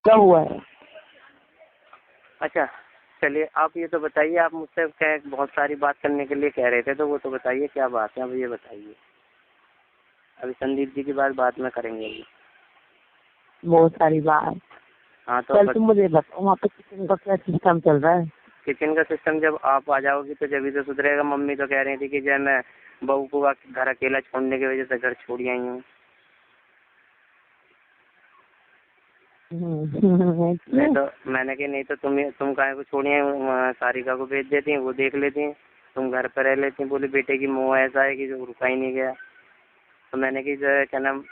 क्या हुआ है? अच्छा चलिए, आप ये तो बताइए, आप मुझसे क्या बहुत सारी बात करने के लिए कह रहे थे, तो वो तो बताइए क्या बात है, अब ये बताइए। अभी संदीप जी की बात में करेंगे अभी। बहुत सारी बात। हाँ तो कल तुम मुझे बताओ वहाँ पे किचन का क्या सिस्टम चल रहा है? किचन का सिस्टम जब आप आ जाओगी तो जब तो सुधरेगा। मम्मी तो कह रही थी कि जब मैं बहू को घर अकेला छोड़ने की वजह से घर छोड़ आई हूँ। नहीं तो मैंने कहा नहीं तो तुम काहे को छोड़िए, सारिका को भेज देती हैं, वो देख लेती हैं, तुम घर पर रह लेती हैं। बोली बेटे की मोह ऐसा है कि जो रुका ही नहीं गया। तो मैंने कि जो है क्या नाम,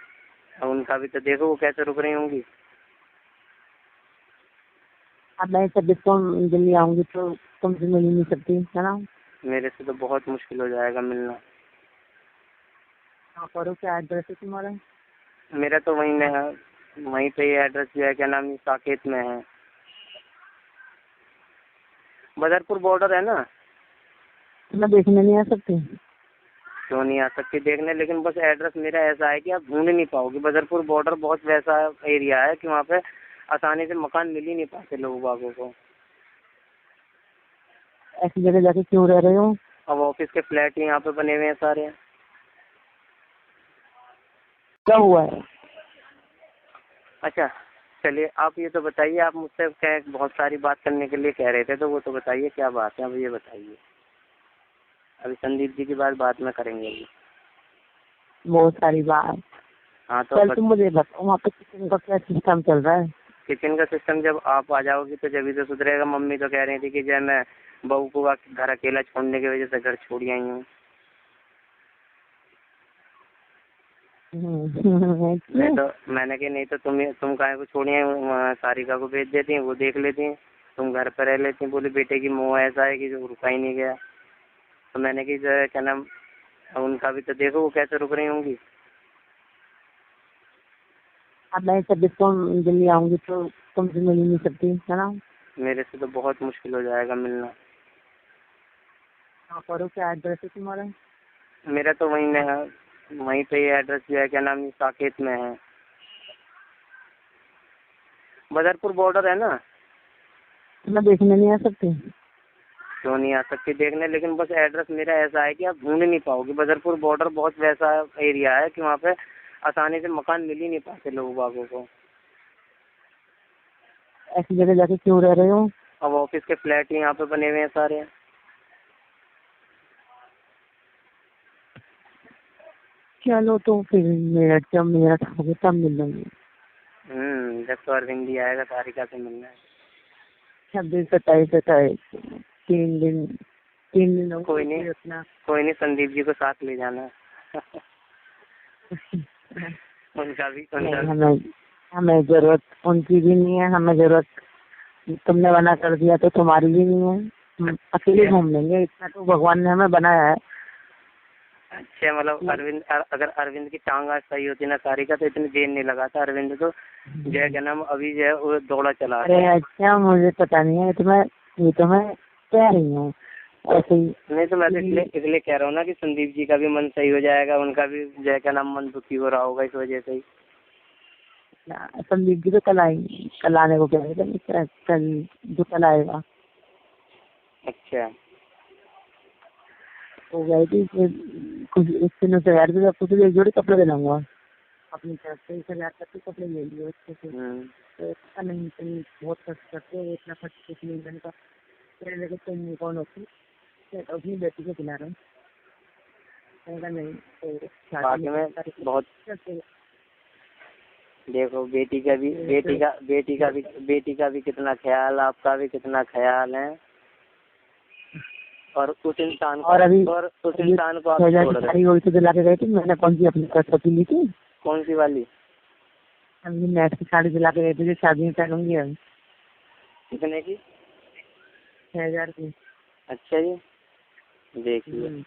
उनका भी तो देखो वो कैसे रुक रही होंगी। अब मैं 26 को दिल्ली आऊंगी तो तुमसे मिल नहीं सकती है ना? मेरे से तो बहुत मुश्किल हो जाएगा मिलना। हाँ करो, क्या एड्रेस है तुम्हारा? मेरा तो वहीं में है, वहीं पे ये एड्रेस जो है क्या नाम, ये साकेत में है, बदरपुर बॉर्डर है ना। मैं देखने नहीं आ सकती? क्यों नहीं आ सकती देखने, लेकिन बस एड्रेस मेरा ऐसा है कि आप ढूंढ नहीं पाओगे। बदरपुर बॉर्डर बहुत वैसा एरिया है कि वहाँ पे आसानी से मकान मिल ही नहीं पाते लोगों बागों को। ऐसी जगह जाके क्यों रह रहे हो? अब ऑफिस के फ्लैट ही यहाँ पे बने हुए हैं सारे। क्या हुआ है? अच्छा चलिए, आप ये तो बताइए, आप मुझसे क्या बहुत सारी बात करने के लिए कह रहे थे, तो वो तो बताइए क्या बात है, अब ये बताइए। अभी संदीप जी की बात में करेंगे अभी। बहुत सारी बात। हाँ तो कल तुम मुझे बताओ वहाँ पे किचन का क्या सिस्टम चल रहा है? किचन का सिस्टम जब आप आ जाओगी तो जब तो सुधरेगा। मम्मी तो कह रही थी कि जब मैं बहू को घर अकेला छोड़ने की वजह से घर छोड़ आई हूँ। नहीं तो मैंने कहा नहीं तो तुम काहे को छोड़िए, सारिका को भेज देती हैं, वो देख लेती हैं, तुम घर पर रह लेती हैं। बोली बेटे की मोह ऐसा है कि जो रुका ही नहीं गया। तो मैंने कि जो है क्या नाम, उनका भी तो देखो वो कैसे रुक रही होंगी। अब मैं 26 को दिल्ली आऊंगी तो तुमसे मिल नहीं सकती है ना? मेरे से तो बहुत मुश्किल हो जाएगा मिलना। हाँ करो, क्या एड्रेस है तुम्हारा? मेरा तो वहीं में है, वहीं पे ये एड्रेस जो है क्या नाम, ये साकेत में है, बदरपुर बॉर्डर है ना। मैं देखने नहीं आ सकती? क्यों नहीं आ सकती देखने, लेकिन बस एड्रेस मेरा ऐसा है कि आप ढूंढ नहीं पाओगे। बदरपुर बॉर्डर बहुत वैसा एरिया है कि वहाँ पे आसानी से मकान मिल ही नहीं पाते लोगों बागों को। ऐसी जगह जाके क्यों रह रहे हो? अब ऑफिस के फ्लैट ही यहाँ पे बने हुए हैं सारे। चलो तो फिर जब मेरा होगा तब मिल लूंगी। जब तो अरविंद ही आएगा सारिका से मिलना है। 26, 27, 28 तीन दिन हो कोई नहीं, अपना। कोई नहीं, संदीप जी को साथ ले जाना। उनका भी हमें जरूरत उनकी भी नहीं है, हमें जरूरत तुमने मना कर दिया तो तुम्हारी भी नहीं है। हम अकेले घूम लेंगे, इतना तो भगवान ने हमें बनाया है। अच्छा मतलब अगर अरविंद की टांग आज सही होती ना सारिका, तो इतनी देर नहीं लगाता अरविंद तो जय क्या नाम अभी जो है वो दौड़ा चला। अरे अच्छा, मुझे पता नहीं है, ये तो मैं कह रही हूँ ऐसे ही। नहीं तो मैं तो इसलिए कह रहा हूँ ना कि संदीप जी का भी मन सही हो जाएगा, उनका भी जय का नाम मन दुखी हो रहा होगा इस वजह से ही। संदीप जी तो कल आएंगे, कल आने को कह रहे थे, कल जो कल आएगा। अच्छा तो गई थी कुछ एक दिनों से यार भी आपको एक जोड़ी कपड़े दिलाऊंगा अपनी तरफ से, 1000 तक के कपड़े ले लिए उससे से। तो पता नहीं तुम बहुत खर्च करते हो, इतना खर्च कुछ नहीं मैंने कहा। लेकिन तुम कौन होती? तो अपनी बेटी को खिला रहा हूँ। नहीं तो शादी में बहुत देखो बेटी का भी कितना ख्याल, आपका भी कितना ख्याल है। और उस इंसान को आप छोड़ रहे हो। तो दिला के गई थी मैंने, कौन सी अपनी सरस्वती ली थी? कौन सी वाली? अभी नेट की साड़ी दिला के गई थी, शादी में पहनूंगी अब। कितने की? 6000 की। अच्छा जी, देखिए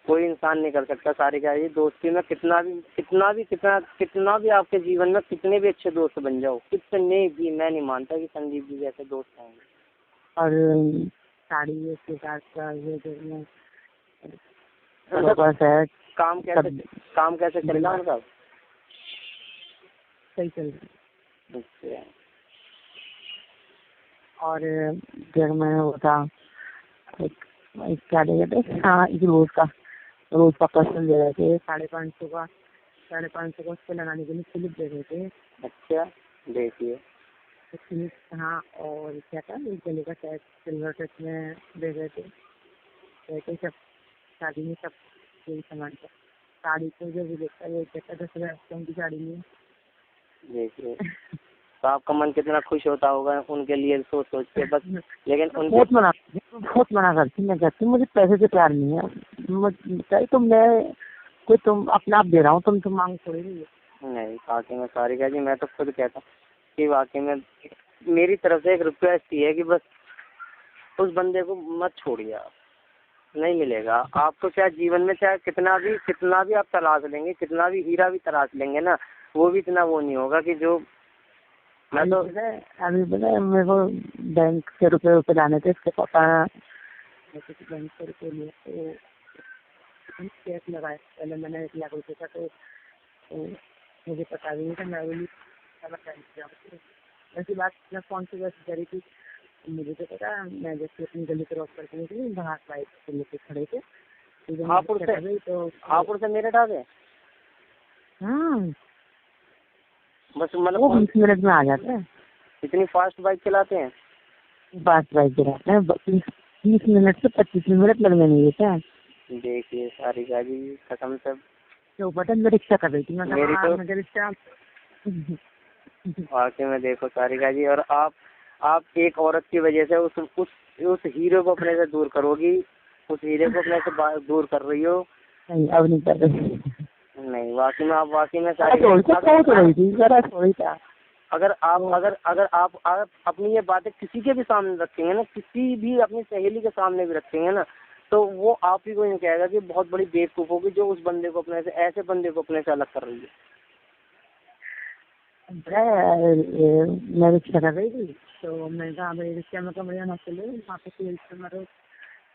कोई इंसान नहीं कर सकता सारिका ये दोस्ती में, कितना भी आपके जीवन में कितने भी अच्छे दोस्त बन जाओ, कितने भी, मैं नहीं मानता कि संदीप जी जैसे दोस्त होंगे। और साड़ी के साथ का ये जो बस है। काम कैसे चल रहा है उनका? सही चल रहा है। अच्छा। और जब मैं वो था एक, एक क्या दे रहे थे, हाँ एक रोज का पर्सन दे रहे थे 550 का, 550 का उस पर लगाने के लिए क्लिप दे रहे थे। अच्छा, देखिए। क्लिप, हाँ, और क्या था, एक गले का टैच सिल्वर टच में दे रहे थे। कहते सब शादी में सब यही सामान था। साड़ी को जो भी देखता है, ये कहता 10,000 की साड़ी में। देखिए, तो आपका मन कितना खुश होता होगा उनके लिए सोच सोच के बस। लेकिन बहुत मना करती, मैं कहती मुझे पैसे से प्यार नहीं है, तो मैं कोई तुम अपना आप दे रहा हूँ, तुम मांग थोड़ी नहीं है। नहीं, वाकई में सारिका जी, मैं तो खुद कहता हूँ कि वाकई में मेरी तरफ से एक रिक्वेस्ट ही है कि बस उस बंदे को मत छोड़िए आप। नहीं मिलेगा आपको, चाहे जीवन में चाहे कितना भी आप तलाश लेंगे, कितना भी हीरा भी तलाश लेंगे ना, वो भी इतना वो नहीं होगा कि जो मैं तो अभी पता है मेरे को बैंक से रुपए लाने थे, इसके पापा बैंक से रुपए लिए तो चेक लगाए। पहले मैंने 1 लाख रुपए का, तो मुझे पता भी नहीं था, मैं बोली ऐसी बात मैं फोन से वैसे करी थी। मुझे तो पता, मैं जैसे अपनी गली क्रॉस करके निकली, बाहर बाइक से लेके खड़े थे, हापुड़ से मेरठ आ गए। हाँ, बस मतलब वो 20 मिनट में आ जाता है। इतनी फास्ट बाइक चलाते हैं? फास्ट बाइक चलाते हैं, 30 मिनट से 25 मिनट लगने नहीं देते हैं। देखिए सारिका जी, कसम से तो बटन में रिक्शा कर रही थी, मेरी तो रिक्शा। वाकई में देखो सारिका जी, और आप एक औरत की वजह से उस हीरो को अपने से दूर करोगी, उस हीरे को अपने से दूर कर रही हो। नहीं, अब नहीं कर रही। नहीं, वाकई में आप वाकई में अगर आप अपनी ये बातें किसी के भी सामने रखेंगे ना, किसी भी अपनी सहेली के सामने भी रखेंगे ना, तो वो आप ही को नहीं कहेगा कि बहुत बड़ी बेवकूफ होगी जो उस बंदे को अपने से, ऐसे बंदे को अपने से अलग कर रही है। मैं रिक्शा कर रही थी, तो मैं कहा भाई रिक्शा में कमरिया ना चले, वहाँ पे तेल मारो,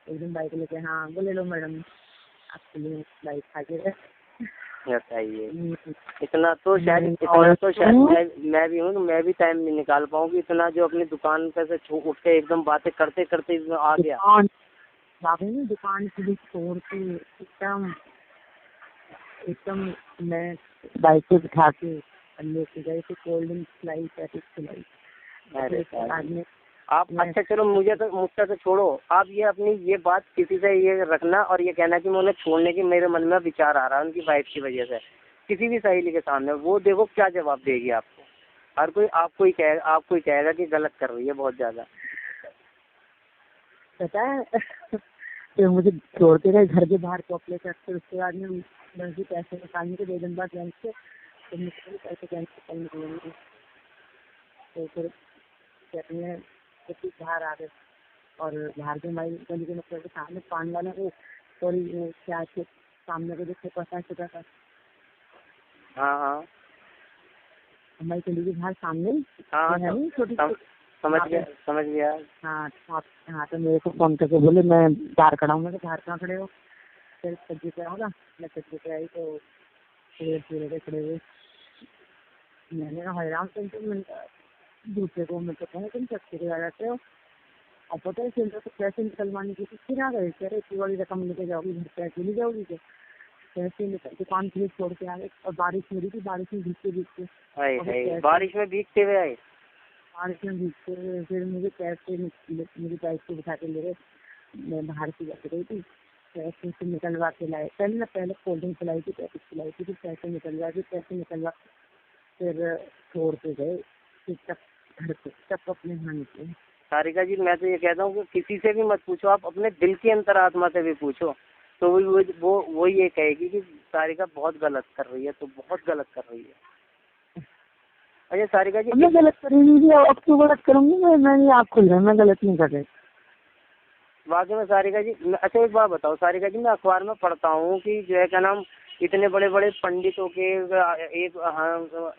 एक दिन बाइक लेके, हाँ बोले लो मैडम आपके लिए बाइक खा के बताइए। इतना तो शायद मैं भी हूँ, तो मैं भी टाइम नहीं निकाल पाऊंगी इतना, जो अपनी दुकान पे से उठ के एकदम बातें करते करते आ गया। दुकान से भी छोड़ के एकदम मैं बाइक पे बिठा के लेके गए थे, कोल्ड ड्रिंक खिलाई, पैकेट खिलाई। आप अच्छा चलो, मुझसे तो छोड़ो, आप ये अपनी ये बात किसी से ये रखना और ये कहना कि मैं उन्हें छोड़ने की मेरे मन में विचार आ रहा है उनकी वाइफ की वजह से, किसी भी सहेली के सामने, वो देखो क्या जवाब देगी आपको। हर कोई आपको ही कहेगा कि गलत कर रही है बहुत ज्यादा। पता है तो मुझे छोड़ के गए घर के बाहर चॉकलेट, फिर उसके बाद में मुझे पैसे निकालने के 2 दिन बाद बैंक से, तो मुझे पैसे कैंसिल करने के, तो फिर कहते हैं कि बाहर आ गए, और बाहर के हमारी गली के मतलब के सामने पान वाला को, सॉरी क्या के सामने को देखो 50 रुपया का। हाँ, हमारी गली के बाहर सामने हाँ, छोटी समझ गया। हाँ, तो मेरे को फोन करके बोले मैं बाहर खड़ा हूँ, मैं बाहर कहाँ खड़े हो, फिर सब्जी पे होगा, मैं सब्जी पे आई तो खड़े हुए, मैंने कहा हैरान तुम दूसरे को, मैं तो कहूँ तुम सब्जी पे आ जाते हो, और पता है फिर तो पैसे निकलवाने की फिर आ गए, कह रहे इतनी बड़ी रकम लेके जाओगी घर पे अकेली जाओगी, तो पैसे दुकान के लिए छोड़ के आ गए, और बारिश हो रही थी, बारिश में भीगते बारिश में भीगते हुए आए, फिर मुझे पैसे मेरी बाइक को बिठा के ले गए, मैं बाहर से जाती रही थी, पैसे से निकलवा के लाए, पहले कोल्ड ड्रिंक पिलाई थी, पैकेट पिलाई थी, फिर पैसे निकलवा फिर छोड़ के गए, फिर तब घर पे तब अपने यहाँ निकले। सारिका जी, मैं तो ये कहता हूँ कि किसी से भी मत पूछो, आप अपने दिल की अंतरात्मा से भी पूछो, तो वो ये कहेगी कि सारिका बहुत गलत कर रही है, तो बहुत गलत कर रही है। अच्छा सारिका जी, मैं गलत करूँगी, अब क्यों गलत करूँगी, मैं आपको मैं गलत नहीं कर रही। वाकई में सारिका जी, अच्छा एक बात बताओ सारिका जी, मैं अखबार में पढ़ता हूँ कि जो है क्या नाम, इतने बड़े बड़े पंडितों के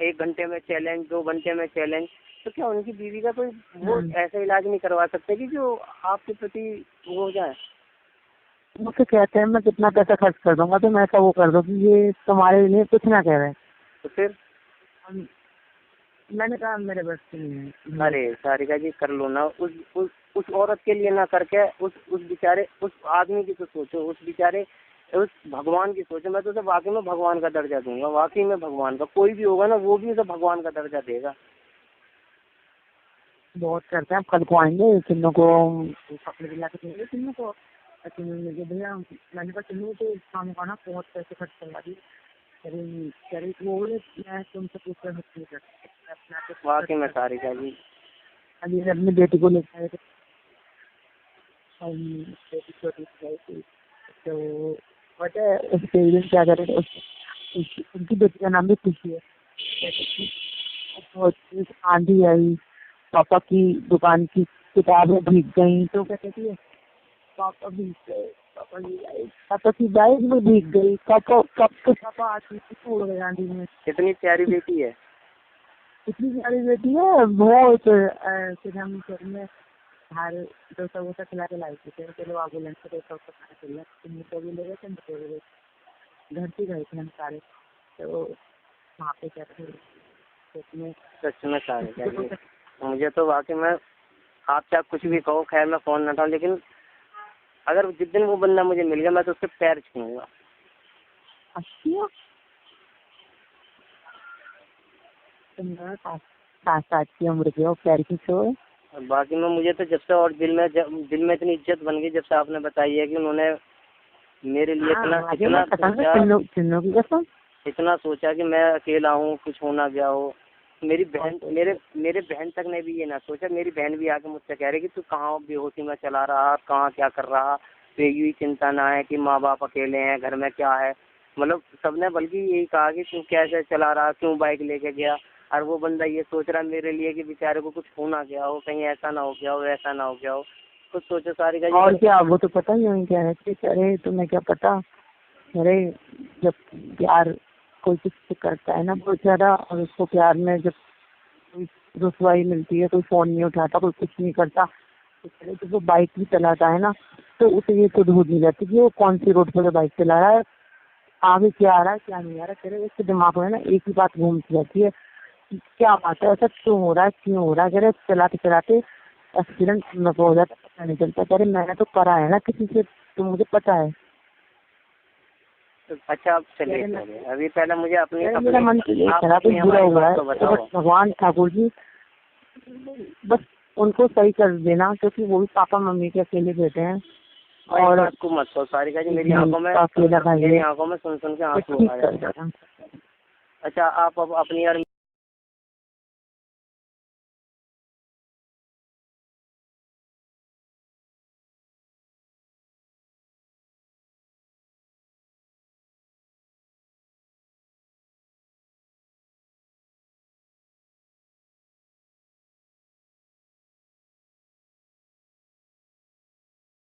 1 घंटे में चैलेंज, 2 घंटे में चैलेंज, तो क्या उनकी बीवी का कोई वो ऐसा इलाज नहीं करवा सकते कि जो आपके प्रति वो हो जाए? मुझसे कहते हैं मैं कितना पैसा खर्च कर दूंगा, तो मैं ऐसा वो कर दो कि ये तुम्हारे लिए कुछ ना कह रहे। तो फिर मैंने कहा मेरे बस की नहीं है। अरे सारिका जी कर लो ना, उस औरत के लिए ना करके उस बेचारे उस आदमी की तो सोचो, उस बेचारे उस भगवान की सोचो। मैं तो उसे वाकई में भगवान का दर्जा दूंगा, वाकई में भगवान का। कोई भी होगा ना वो भी उसे भगवान का दर्जा देगा। बहुत करते हैं, आप कल को आएंगे, चिन्नों को कपड़े दिला के देंगे चिन्नों को। मुझे भैया मैंने कहा चिन्नू तो शाम को ना बहुत पैसे खर्च करवा दिए। अरे वो मैं तुमसे पूछ कर नहीं करती वाकई में सारिका जी। अभी अपनी बेटी को लेकर आए थे, बेटी छोटी सी आई थी, तो पता है उसके दिन क्या करे थे, उनकी बेटी का नाम भी खुशी है। बहुत आंधी आई, पापा की दुकान की किताबें भीग गई, तो क्या कहती है पापा भीग गए, पापा की बाइक में भीग गई, पापा आती थी छोड़ गए आंधी में। कितनी प्यारी बेटी है, इतनी प्यारी बेटी है बहुत। फिर हम घर में बाहर डोसा वोसा खिला के लाई थी, फिर चलो एम्बुलेंस से डोसा वोसा खाना चल तो भी ले गए थे, मुझे ले गए, घर से गए थे हम सारे, तो वहाँ पे क्या थे में सच में सारिका जी। मुझे तो वाकई में आप चाहे कुछ भी कहो, खैर मैं फोन न उठाऊं, लेकिन अगर जिस दिन वो बंदा मुझे मिल गया मैं तो उसके पैर छूऊंगा। अच्छा सात सात की उम्र के हो, पैर की छोड़। बाकी में मुझे तो जब से और दिल में इतनी इज्जत बन गई जब से आपने बताई है कि उन्होंने मेरे लिए इतना सोचा कि मैं अकेला हूँ, कुछ होना गया हो। मेरी बहन मेरे बहन तक ने भी ये ना सोचा। मेरी बहन भी आके मुझसे कह रही कि तू कहाँ बेहोशी में चला रहा, कहाँ क्या कर रहा, तो यही चिंता ना है कि माँ बाप अकेले हैं, घर में क्या है। मतलब सबने बल्कि यही कहा कि तू कैसे चला रहा, क्यों बाइक लेके गया। और वो बंदा ये सोच रहा मेरे लिए कि बेचारे को कुछ होना गया हो, कहीं ऐसा ना हो गया हो, ऐसा ना हो गया हो। कुछ सोचो सारिका जी। और क्या, वो तो पता ही नहीं क्या है। अरे तुम्हें क्या पता, अरे जब प्यार कोई किसी से करता है ना बहुत ज्यादा, और उसको प्यार में जब कोई रुसवाई मिलती है, कोई फोन नहीं उठाता, कोई कुछ नहीं करता, तो जब वो बाइक भी चलाता है ना, तो उसे ये तो ढूंढ नहीं जाती कि वो कौन सी रोड पर बाइक चला रहा है, आगे क्या आ रहा है क्या नहीं आ रहा। तेरे उसके दिमाग में ना एक ही बात घूमती रहती है, क्या बात है, ऐसा क्यों हो रहा है, क्यों हो रहा है। कह चलाते चलाते एक्सीडेंट हो जाता, पता नहीं चलता। कह रहे मैंने तो करा है ना किसी से, तो मुझे पता है। अच्छा अब चलिए अभी पहले मुझे मेरा मन तो यही खराब बुरा हुआ है, तो बस भगवान ठाकुर जी बस उनको सही कर देना, क्योंकि वो भी पापा मम्मी के अकेले बैठे हैं। और आपको मत कहो सारिका जी, मेरी आंखों में सुन सुन के आंसू आ रहे हैं। अच्छा आप अब अपनी यार